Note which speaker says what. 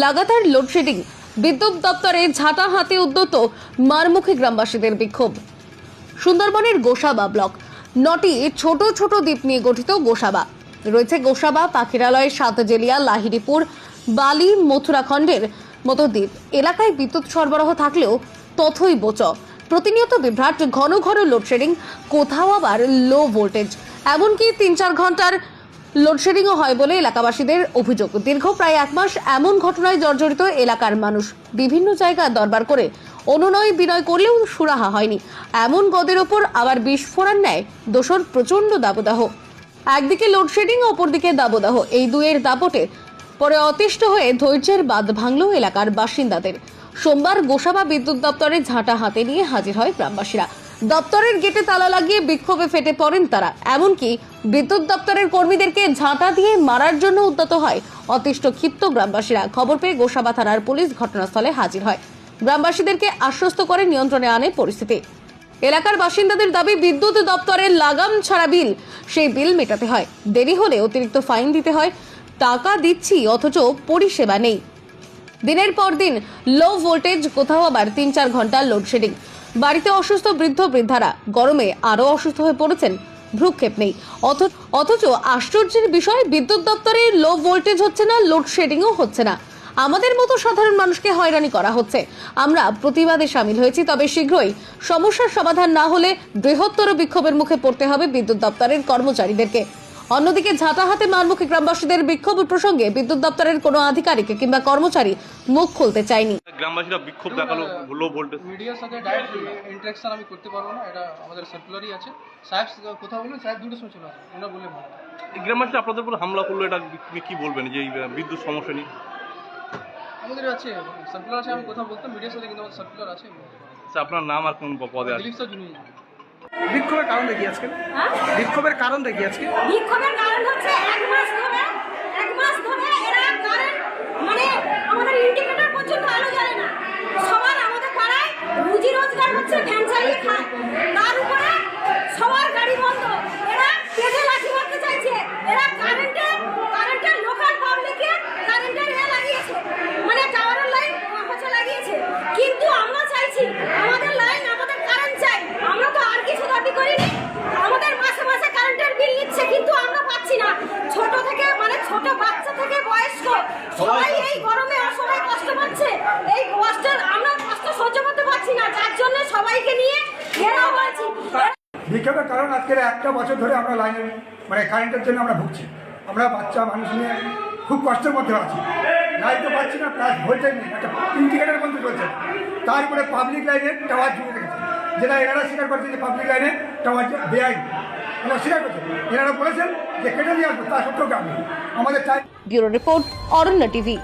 Speaker 1: লাগাতার লোডশেডিং, বিদ্যুৎ দপ্তরে ঝাঁটা হাতে উদ্যত মারমুখী গ্রামবাসীদের বিক্ষোভ। সুন্দরবনের গোসাবা ব্লক 9টি ছোট ছোট দ্বীপ নিয়ে গঠিত গোসাবা রয়েছে। গোসাবা, পাখিরালয়, সাতজেলিয়া, লাহিড়িপুর, বালি, মথুরাখণ্ডের মতো দ্বীপ এলাকায় বিদ্যুৎ সরবরাহ থাকলেও তথৈবচ প্রতিনিয়ত বিভ্রাট, ঘন ঘন লোডশেডিং, কোথাও আবার লো ভোল্টেজ, এমনকি 3-4 ঘন্টার লোডশেডিংও হয় বলে এলাকাবাসীদের অভিযোগ। দীর্ঘ প্রায় 1 মাস এমন ঘটনায় জর্জরিত এলাকার মানুষ। বিভিন্ন জায়গায় দরবার করে অনুনয় বিনয় করলেও সুরাহা হয়নি। এমন গদের ওপর আবার বিস্ফোরণ নেয় দোসর প্রচন্ড দাবদাহ। একদিকে লোডশেডিং, অপরদিকে দাবদাহ, এই দুয়ের দাপটে পরে অতিষ্ঠ হয়ে ধৈর্যের বাঁধ ভাঙল এলাকার বাসিন্দাদের। সোমবার গোসাবা বিদ্যুৎ দপ্তরে ঝাঁটা হাতে নিয়ে হাজির হয় গ্রামবাসীরা। দপ্তরের গেটে তালা লাগিয়ে বিক্ষোভে ফেটে পড়েন তারা। এমনকি বিদ্যুৎ দপ্তরের কর্মীদেরকে ঝাঁটা দিয়ে মারার জন্য উদ্যত হয় অতিষ্ঠ ক্ষিপ্ত গ্রামবাসীরা। খবর পেয়ে গোসাবা থানার পুলিশ ঘটনাস্থলে হাজির হয়, গ্রামবাসীদেরকে আশ্বস্ত করে নিয়ন্ত্রণে আনে পরিস্থিতি। এলাকার বাসিন্দাদের দাবি, বিদ্যুৎ দপ্তরের লাগাম ছাড়া বিল, সেই বিল মেটাতে হয়। দেরি হলে অতিরিক্ত ফাইন দিতে হয়। টাকা দিচ্ছি অথচ পরিষেবা নেই। দিনের পর দিন লো ভোল্টেজ, কোথাও আবার 3-4 ঘন্টা লোডশেডিং। বাড়িতে অসুস্থ বৃদ্ধ বৃদ্ধারা, গরমে আরও অসুস্থ হয়ে পড়েছেন, ভ্রুক্ষেপ নেই। অথচ আশ্চর্যের বিষয়, বিদ্যুৎ দপ্তরে লো ভোল্টেজ হচ্ছে না, লোডশেডিংও হচ্ছে না। আমাদের মতো সাধারণ মানুষকে হয়রানি করা হচ্ছে। আমরা প্রতিবাদে সামিল হয়েছি, তবে শীঘ্রই সমস্যার সমাধান না হলে বৃহত্তর বিক্ষোভের মুখে পড়তে হবে বিদ্যুৎ দপ্তরের কর্মচারীদেরকে। অন্যদিকে ঝাঁটা হাতে মারমুখী গ্রামবাসীদের বিক্ষোভ প্রসঙ্গে বিদ্যুৎ দপ্তরের কোনো আধিকারিক কিংবা কর্মচারী মুখ খুলতে চায়নি।
Speaker 2: গ্রামবাসীরা বিক্ষোভ দেখালো লো ভোল্টেজ।
Speaker 3: মিডিয়ার সাথে ডাইরেক্ট ইন্টারাকশন আমি করতে পারবো না, এটা আমাদের সার্কুলারই আছে। সাহেব কোথাও বললেন, সাহেব 2টোর সময় চলে আসে, ওনারা বললে ভালো।
Speaker 2: এই গ্রামবাসীরা আপনাদের উপর হামলা করলো, এটা কি বলবেন যে এই বিদ্যুৎ সমস্যা নিয়ে?
Speaker 3: আমাদের আছে সার্কুলার আছে, আমি কথা বলতাম মিডিয়ার সাথে, কিন্তু আমাদের সার্কুলার আছে।
Speaker 2: আচ্ছা, আপনার নাম আর কোন পদে আছে?
Speaker 3: দিলীপ স্যার জুনি।
Speaker 4: বিক্ষোভের কারণ দেখি আজকে, বিক্ষোভের কারণ দেখি আজকে।
Speaker 5: বিক্ষোভের কারণ হচ্ছে এক মাস ধরে এরা কারেন্ট মানে আমাদের ইন্ডিকেটর পর্যন্ত আলো জ্বলে না। সবার আমাদের পাড়ায় রুজি রোজগার হচ্ছে ভ্যান চালিয়ে খায়, তার উপরে সবার গাড়ি বন্ধ। এরা পেটে লাঠি মারতে চাইছে। এরা কারেন্টের লোকাল পাবলিকে কারেন্টের লাগিয়েছে, মানে টাওয়ারের লাইন হচ্ছে লাগিয়েছে। কিন্তু আমরা চাইছি আমাদের লাইন, আমাদের কারেন্ট চাই। আমরা তো আর কিছু দাবি করিনি। আমাদের মাসে মাসে কারেন্টের বিল নিচ্ছে, কিন্তু আমরা পাচ্ছি না। ছোট থেকে মানে ছোট বাচ্চা থেকে বয়স্ক সবাই এই গরমে অসহায় কষ্ট পাচ্ছে। এই কষ্টের আমরা কষ্ট সহ্য করতে পারছি না, যার জন্য সবাইকে নিয়ে ঘেরাও হয়েছি।
Speaker 4: বিক্ষোভের কারণ আজকের 1টা বছর ধরে আমরা লাইনের মানে কারেন্টের জন্য আমরা ভুগছি। আমরা বাচ্চা মানুষ নিয়ে খুব কষ্টের মধ্যে আছি। লাইন তো পাচ্ছি না, প্লাস ভোল্টেজ নেই, একটা ইন্ডিকেটার বন্ধ চলছে। তারপরে পাবলিক লাইনে টাওয়ার জুড়ে রেখেছে, যেটা এনারা স্বীকার করছে যে পাবলিক লাইনে টাওয়ার বেআইনি। এনারা স্বীকার করছে, এনারা বলেছেন যে কেটে দিয়ে আসবো, তা সত্ত্বেও আমাদের চাই।
Speaker 1: ব্যুরো রিপোর্ট, অরণ্য টিভি।